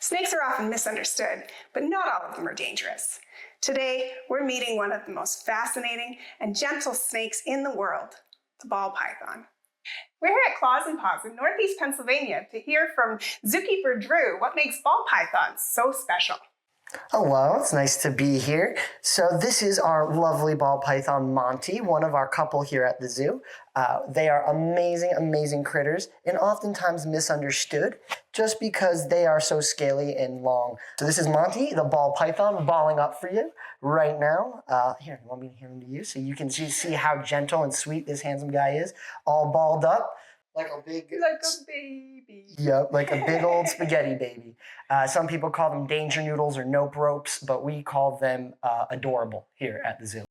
Snakes are often misunderstood, but not all of them are dangerous. Today, we're meeting one of the most fascinating and gentle snakes in the world, the ball python. We're here at Paws in Northeast Pennsylvania to hear from zookeeper Drew what makes ball pythons so special. Hello, it's nice to be here. So this is our lovely ball python Monty, one of our couple here at the zoo. They are amazing, amazing critters and oftentimes misunderstood just because they are so scaly and long. So this is Monty, the ball python, balling up for you right now. Here, let me hand him to you so you can see how gentle and sweet this handsome guy is, all balled up. Like a baby. Yep, like a big old spaghetti baby. Some people call them danger noodles or nope ropes, but we call them adorable here at the zoo.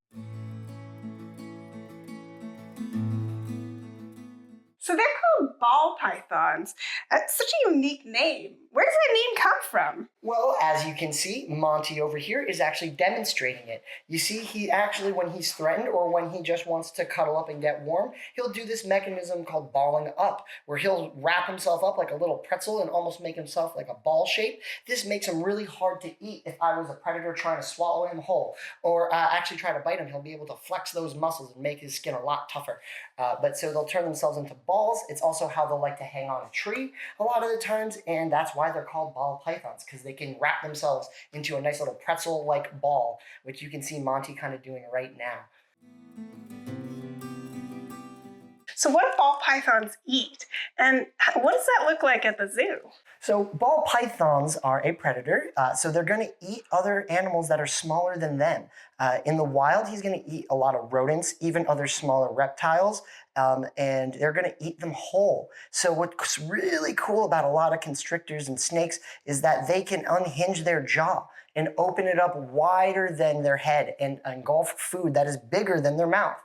So they're called ball pythons. Such a unique name. Where does that name come from? Well, as you can see, Monty over here is actually demonstrating it. You see, he actually, when he's threatened or when he just wants to cuddle up and get warm, he'll do this mechanism called balling up, where he'll wrap himself up like a little pretzel and almost make himself like a ball shape. This makes him really hard to eat. If I was a predator trying to swallow him whole or actually try to bite him, he'll be able to flex those muscles and make his skin a lot tougher. But so they'll turn themselves into balls. It's also how they'll like to hang on a tree a lot of the times, and that's why they're called ball pythons, because they can wrap themselves into a nice little pretzel-like ball, which you can see Monty kind of doing right now. So what do ball pythons eat? And what does that look like at the zoo? So ball pythons are a predator, so they're going to eat other animals that are smaller than them. In the wild, he's going to eat a lot of rodents, even other smaller reptiles, and they're going to eat them whole. So what's really cool about a lot of constrictors and snakes is that they can unhinge their jaw and open it up wider than their head and engulf food that is bigger than their mouth.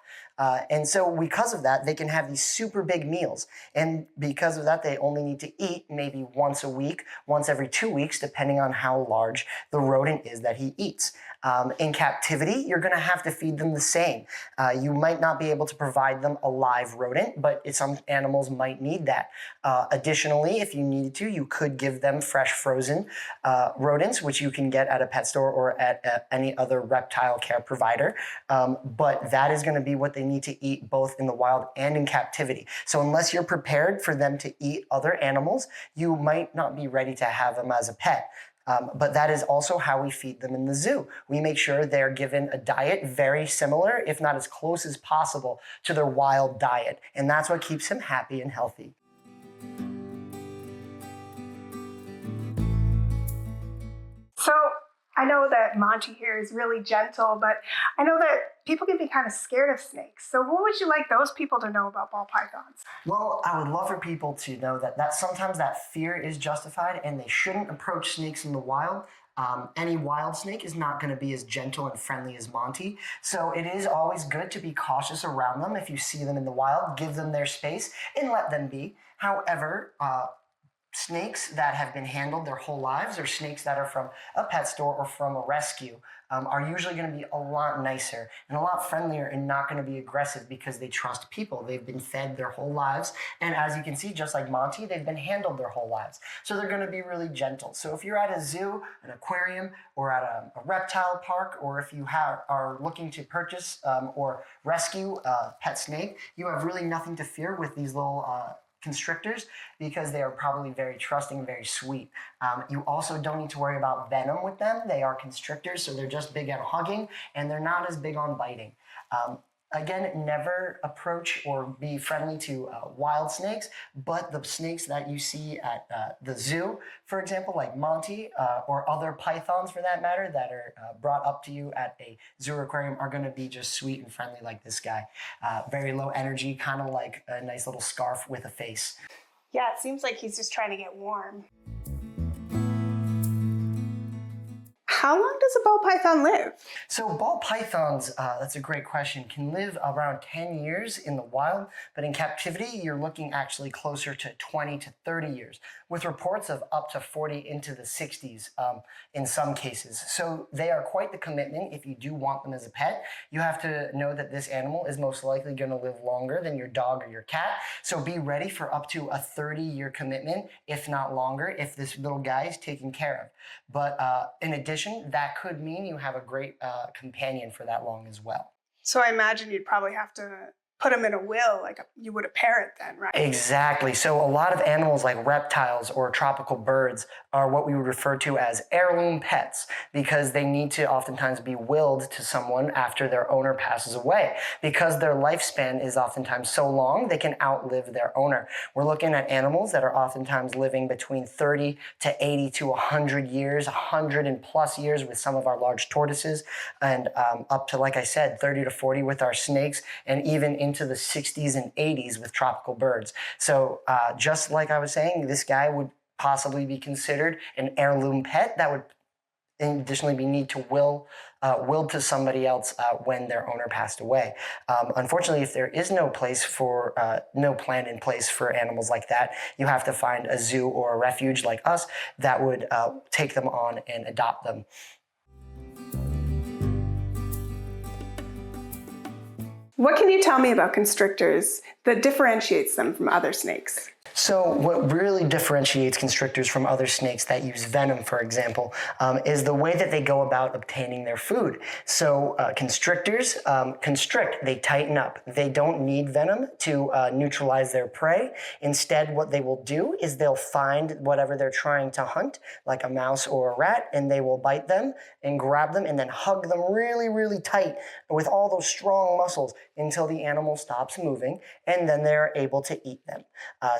And so because of that, they can have these super big meals. And because of that, they only need to eat maybe once a week, once every 2 weeks, depending on how large the rodent is that he eats. In captivity, you're going to have to feed them the same. You might not be able to provide them a live rodent, but some animals might need that. Additionally, if you needed to, you could give them fresh frozen rodents, which you can get at a pet store or at any other reptile care provider. But that is going to be what they need to eat both in the wild and in captivity. So unless you're prepared for them to eat other animals, you might not be ready to have them as a pet. But that is also how we feed them in the zoo. We make sure they're given a diet very similar, if not as close as possible, to their wild diet. And that's what keeps him happy and healthy. So I know that Monty here is really gentle, but I know that people can be kind of scared of snakes. So what would you like those people to know about ball pythons? Well, I would love for people to know that sometimes that fear is justified and they shouldn't approach snakes in the wild. Any wild snake is not going to be as gentle and friendly as Monty. So it is always good to be cautious around them. If you see them in the wild, give them their space and let them be. However, snakes that have been handled their whole lives or snakes that are from a pet store or from a rescue are usually going to be a lot nicer and a lot friendlier and not going to be aggressive because they trust people. They've been fed their whole lives. And as you can see, just like Monty, they've been handled their whole lives. So they're going to be really gentle. So if you're at a zoo, an aquarium, or at a reptile park, or if you are looking to purchase or rescue a pet snake, you have really nothing to fear with these little constrictors because they are probably very trusting and very sweet. You also don't need to worry about venom with them. They are constrictors, so they're just big on hugging and they're not as big on biting. Again, never approach or be friendly to wild snakes, but the snakes that you see at the zoo, for example, like Monty or other pythons for that matter that are brought up to you at a zoo or aquarium are going to be just sweet and friendly like this guy. Very low energy, kind of like a nice little scarf with a face. Yeah, it seems like he's just trying to get warm. How long does a ball python live? So ball pythons, that's a great question, can live around 10 years in the wild, but in captivity, you're looking actually closer to 20 to 30 years, with reports of up to 40 into the 60s in some cases. So they are quite the commitment if you do want them as a pet. You have to know that this animal is most likely going to live longer than your dog or your cat. So be ready for up to a 30-year commitment, if not longer, if this little guy is taken care of. But in addition, that could mean you have a great companion for that long as well. So I imagine you'd probably have to put them in a will like you would a parrot then, right? Exactly. So a lot of animals like reptiles or tropical birds are what we would refer to as heirloom pets because they need to oftentimes be willed to someone after their owner passes away. Because their lifespan is oftentimes so long, they can outlive their owner. We're looking at animals that are oftentimes living between 30 to 80 to 100 years, 100 and plus years with some of our large tortoises, and up to, like I said, 30 to 40 with our snakes, and even into the 60s and 80s with tropical birds. So just like I was saying, this guy would possibly be considered an heirloom pet that would additionally be need to willed to somebody else when their owner passed away. Unfortunately, if there is no plan in place for animals like that, you have to find a zoo or a refuge like us that would take them on and adopt them. What can you tell me about constrictors that differentiates them from other snakes? So what really differentiates constrictors from other snakes that use venom, for example, is the way that they go about obtaining their food. So constrictors constrict, they tighten up. They don't need venom to neutralize their prey. Instead, what they will do is they'll find whatever they're trying to hunt, like a mouse or a rat, and they will bite them and grab them and then hug them really, really tight with all those strong muscles until the animal stops moving, and then they're able to eat them.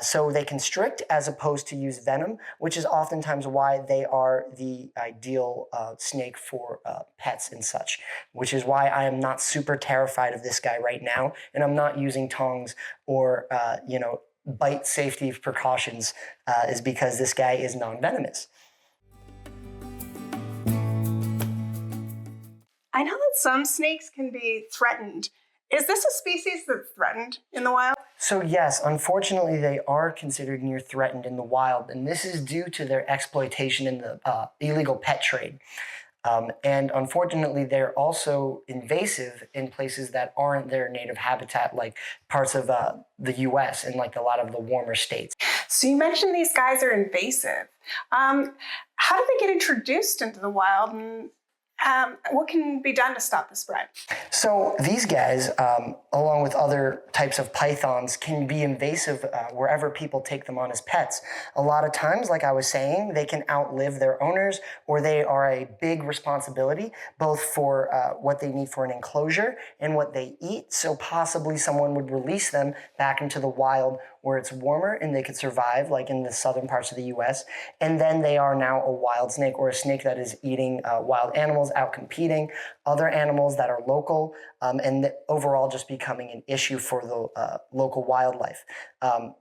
So they constrict as opposed to use venom, which is oftentimes why they are the ideal snake for pets and such, which is why I am not super terrified of this guy right now, and I'm not using tongs or, bite safety precautions is because this guy is non-venomous. I know that some snakes can be threatened. Is this a species that's threatened in the wild? So yes, unfortunately, they are considered near threatened in the wild, and this is due to their exploitation in the illegal pet trade. And unfortunately, they're also invasive in places that aren't their native habitat, like parts of the U.S. and like a lot of the warmer states. So you mentioned these guys are invasive. How do they get introduced into the wild, and what can be done to stop the spread? So these guys, along with other types of pythons, can be invasive wherever people take them on as pets. A lot of times, like I was saying, they can outlive their owners, or they are a big responsibility, both for what they need for an enclosure and what they eat. So possibly someone would release them back into the wild where it's warmer and they could survive, like in the southern parts of the US. And then they are now a wild snake, or a snake that is eating wild animals, out competing other animals that are local, and overall just becoming an issue for the local wildlife.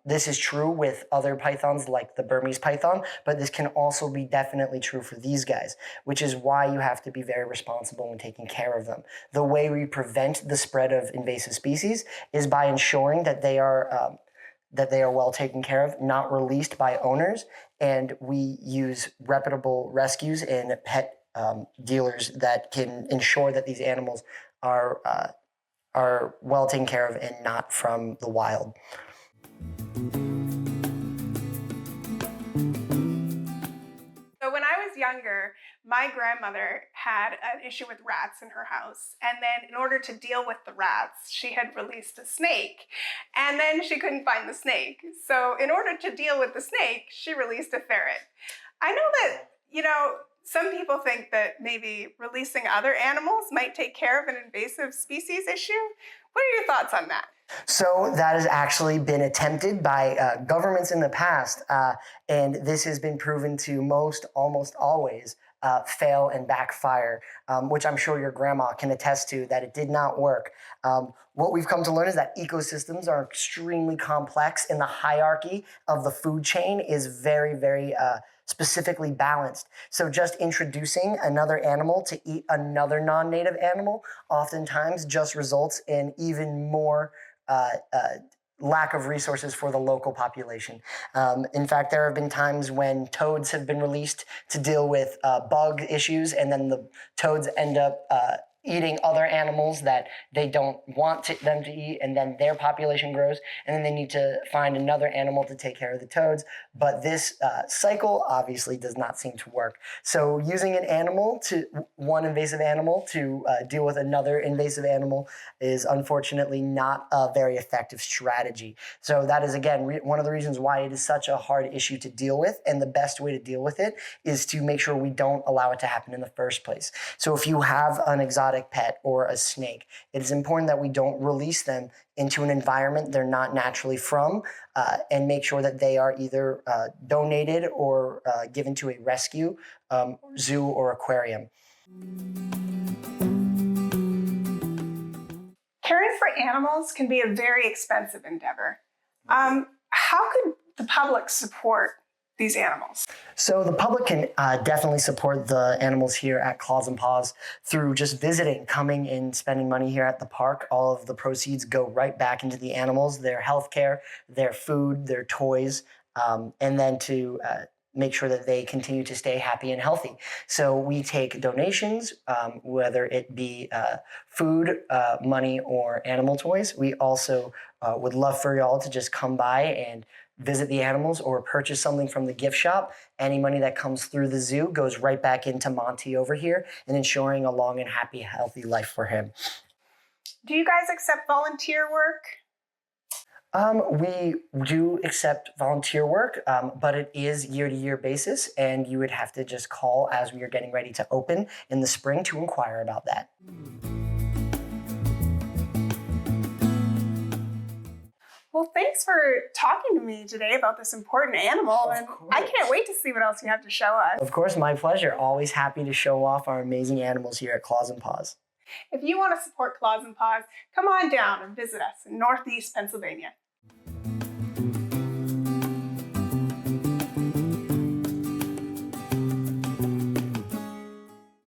This is true with other pythons like the Burmese python, but this can also be definitely true for these guys, which is why you have to be very responsible when taking care of them. The way we prevent the spread of invasive species is by ensuring that they are well taken care of, not released by owners, and we use reputable rescues and pet dealers that can ensure that these animals are well taken care of and not from the wild. So when I was younger, my grandmother had an issue with rats in her house. And then in order to deal with the rats, she had released a snake. And then she couldn't find the snake. So in order to deal with the snake, she released a ferret. I know that, some people think that maybe releasing other animals might take care of an invasive species issue. What are your thoughts on that? So that has actually been attempted by governments in the past, and this has been proven to almost always fail and backfire, which I'm sure your grandma can attest to that it did not work. What we've come to learn is that ecosystems are extremely complex, and the hierarchy of the food chain is very, very specifically balanced. So just introducing another animal to eat another non-native animal oftentimes just results in even more lack of resources for the local population. In fact, there have been times when toads have been released to deal with bug issues, and then the toads end up eating other animals that they don't want them to eat, and then their population grows, and then they need to find another animal to take care of the toads. But this cycle obviously does not seem to work. So using one invasive animal to deal with another invasive animal is unfortunately not a very effective strategy. So that is, again, one of the reasons why it is such a hard issue to deal with, and the best way to deal with it is to make sure we don't allow it to happen in the first place. So if you have an exotic pet or a snake, it is important that we don't release them into an environment they're not naturally from, and make sure that they are either donated or given to a rescue, zoo, or aquarium. Caring for animals can be a very expensive endeavor. How could the public support these animals? So the public can definitely support the animals here at Claws and Paws through just visiting, coming and spending money here at the park. All of the proceeds go right back into the animals, their health care, their food, their toys, and then to make sure that they continue to stay happy and healthy. So we take donations, whether it be food, money, or animal toys. We also would love for y'all to just come by and visit the animals or purchase something from the gift shop. Any money that comes through the zoo goes right back into Monty over here and ensuring a long and happy, healthy life for him. Do you guys accept volunteer work? We do accept volunteer work, but it is year-to-year basis, and you would have to just call as we are getting ready to open in the spring to inquire about that. Well, thanks for talking to me today about this important animal, and I can't wait to see what else you have to show us. Of course, my pleasure. Always happy to show off our amazing animals here at Claws and Paws. If you want to support Claws and Paws, come on down and visit us in Northeast Pennsylvania.